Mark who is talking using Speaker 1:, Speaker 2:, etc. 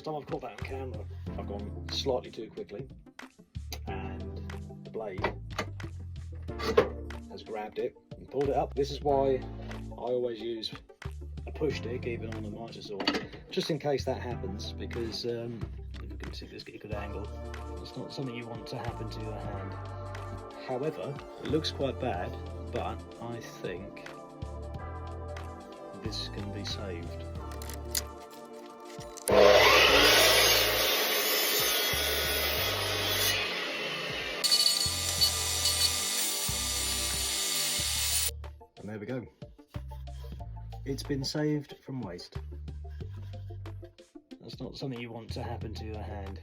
Speaker 1: first time I've caught that on camera, I've gone slightly too quickly, and the blade has grabbed it and pulled it up. This is why I always use a push stick, even on a mitre saw, just in case that happens, because if you can see, let's get a good angle, it's not something you want to happen to your hand. However, it looks quite bad, but I think this can be saved. And there we go. It's been saved from waste. That's not something you want to happen to your hand.